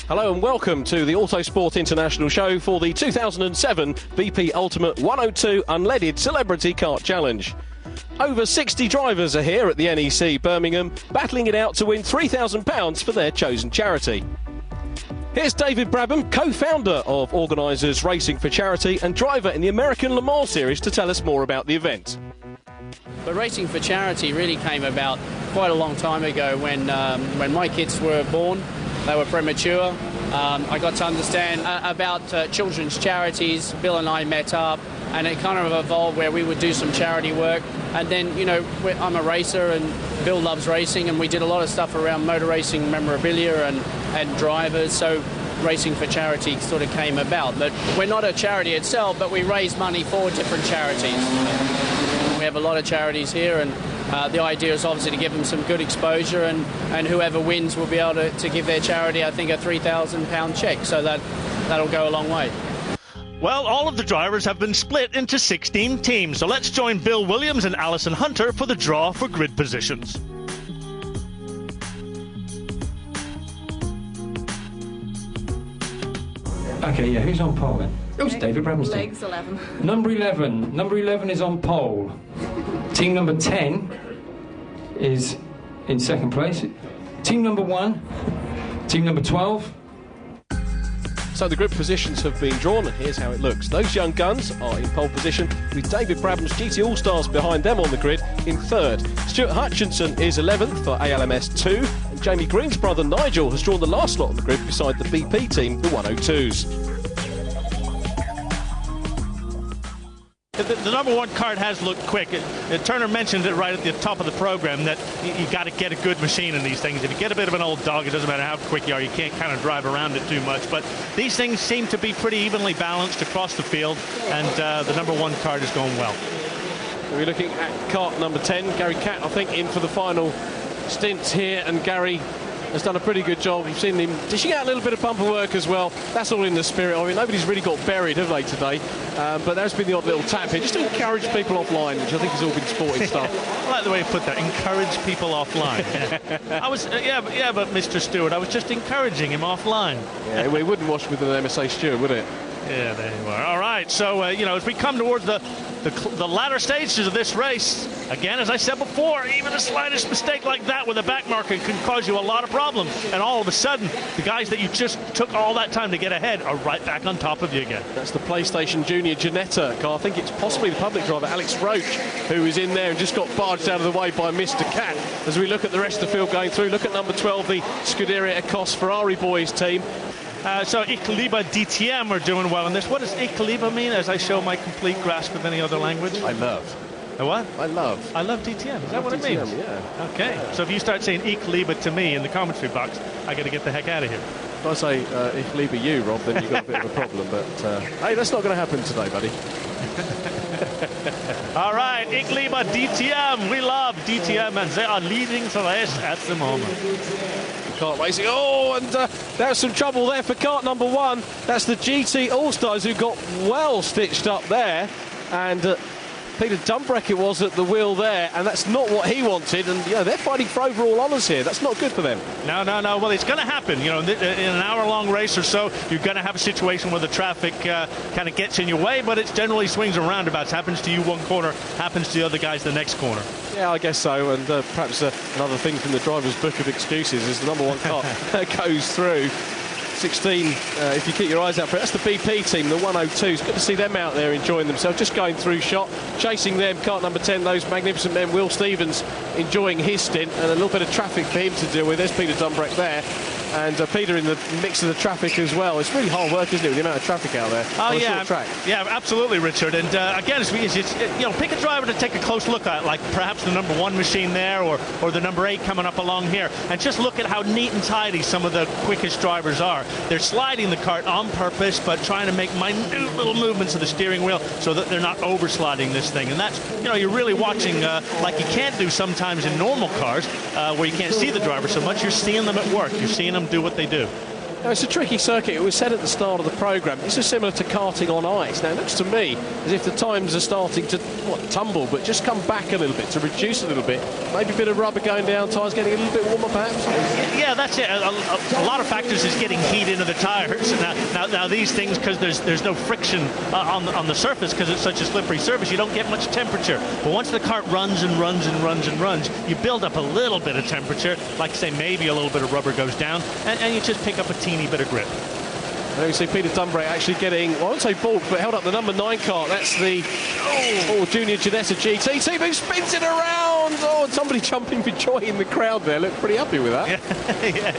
Hello and welcome to the Autosport International Show for the 2007 BP Ultimate 102 Unleaded Celebrity Kart Challenge. Over 60 drivers are here at the NEC Birmingham, battling it out to win £3,000 for their chosen charity. Here's David Brabham, co-founder of organisers Racing for Charity and driver in the American Le Mans Series, to tell us more about the event. But Racing for Charity really came about quite a long time ago when my kids were born. They were premature. I got to understand about children's charities. Bill and I met up, and it kind of evolved where we would do some charity work. And then, you know, I'm a racer, and Bill loves racing, and we did a lot of stuff around motor racing memorabilia and drivers. So Racing for Charity sort of came about. But we're not a charity itself, but we raise money for different charities. We have a lot of charities here, and the idea is obviously to give them some good exposure, and whoever wins will be able to give their charity, I think, a £3,000 cheque, so that'll go a long way. Well, all of the drivers have been split into 16 teams, so let's join Bill Williams and Alison Hunter for the draw for grid positions. Okay, yeah, who's on pole then? Oh, it's David Brabham's team. Legs 11. Number 11 is on pole. Team number 10 is in second place. Team number 1, team number 12. So the grid positions have been drawn, and here's how it looks. Those young guns are in pole position, with David Brabham's GT All-Stars behind them on the grid in third. Stuart Hutchinson is 11th for ALMS 2, and Jamie Green's brother Nigel has drawn the last slot on the grid beside the BP team, the 102s. The number one kart has looked quick. Turner mentioned it right at the top of the program that you got to get a good machine in these things. If you get a bit of an old dog, it doesn't matter how quick you are, you can't kind of drive around it too much. But these things seem to be pretty evenly balanced across the field, and the number one kart is going well. We're looking at kart number 10, Gary Catt, I think, in for the final stint here, and Gary has done a pretty good job. You've seen him dishing out a little bit of bumper work as well. That's all in the spirit of it. Nobody's really got buried, have they, today? But there's been the odd little tap here, just to encourage people offline, which I think has all been sporting stuff. I like the way you put that, encourage people offline. I was, yeah, but Mr. Stewart, I was just encouraging him offline. Yeah, it wouldn't wash with an MSA Stewart, would it? Yeah, there you are. All right, so, you know, as we come towards the latter stages of this race, again, as I said before, even the slightest mistake like that with a back marker can cause you a lot of problems. And all of a sudden, the guys that you just took all that time to get ahead are right back on top of you again. That's the PlayStation Junior Ginetta car. I think it's possibly the public driver, Alex Roach, who is in there and just got barged out of the way by Mr. Catt. As we look at the rest of the field going through, look at number 12, the Scuderia Ecos Ferrari boys team. So Ecoliba DTM are doing well in this. What does Ecoliba mean, as I show my complete grasp of any other language? I love. A what? I love. I love DTM. Is that what DTM, it means? Yeah. Okay. So if you start saying Ecoliba to me in the commentary box, I got to get the heck out of here. If I say Ecoliba you, Rob, then you've got a bit of a problem. But hey, that's not going to happen today, buddy. All right, Ecoliba DTM. We love DTM, and they are leading the race at the moment. Kart racing. Oh, and there's some trouble there for kart number 1. That's the GT All-Stars, who got well stitched up there. And Peter Dumbreck it was at the wheel there, and that's not what he wanted. And, you know, they're fighting for overall honours here. That's not good for them. No. Well, it's going to happen. You know, in an hour-long race or so, you're going to have a situation where the traffic kind of gets in your way, but it generally swings and roundabouts. Happens to you one corner, happens to the other guys the next corner. Yeah, I guess so. And perhaps another thing from the driver's book of excuses is the number 1 car goes through. 16, if you keep your eyes out for it. That's the BP team, the 102s. Good to see them out there enjoying themselves, just going through shot, chasing them. Kart number 10, those magnificent men. Will Stevens enjoying his stint, and a little bit of traffic for him to deal with. There's Peter Dumbreck there. And Peter in the mix of the traffic as well. It's really hard work, isn't it, with the amount of traffic out there on a short track? Yeah, absolutely, Richard. And again, it's you know, pick a driver to take a close look at, like perhaps the number 1 machine there, or the number 8 coming up along here, and just look at how neat and tidy some of the quickest drivers are. They're sliding the kart on purpose, but trying to make minute little movements of the steering wheel so that they're not over sliding this thing. And that's, you know, you're really watching like you can't do sometimes in normal cars where you can't see the driver so much. You're seeing them at work. You're seeing them do what they do. Now, it's a tricky circuit. It was said at the start of the programme, this is similar to karting on ice. Now, it looks to me as if the times are starting to, tumble, but just come back a little bit, to reduce a little bit. Maybe a bit of rubber going down, tyres getting a little bit warmer, perhaps? Yeah, that's it. A lot of factors is getting heat into the tyres. Now these things, because there's no friction on the surface, because it's such a slippery surface, you don't get much temperature. But once the kart runs and runs and runs and runs, you build up a little bit of temperature, like say maybe a little bit of rubber goes down, and you just pick up a teeny bit of grip. There you see Peter Dunbury actually getting, well, I won't say balked, but held up the number 9 kart. That's the Junior Ginetta GT team who spins it around. Oh, and somebody jumping for joy in the crowd there. Looked pretty happy with that. Yeah.